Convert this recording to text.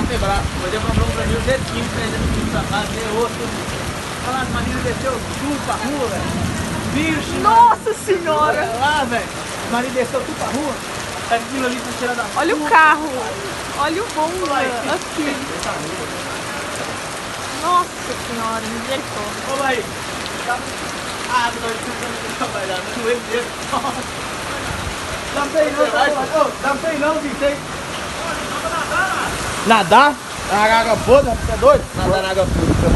bater bravo. Hoje eu comprei um pra mim, o Zetinho, 300 quilos pra casa, dei outro. Olha lá, as Marinas desceu tudo pra rua, velho. Bicho, Nossa senhora! olha lá, velho. As Marinas desceu tudo pra rua. Aquilo ali pra tirar da rua. Olha o carro! Olha o Bonza aqui! Nossa senhora, misericórdia! Ô, vai. Ah, nós estamos trabalhando, não é mesmo. Dá pra ir não, dá pra ir não, bicho. Nadar? Na água podre, você é doido? Nadar na água podre.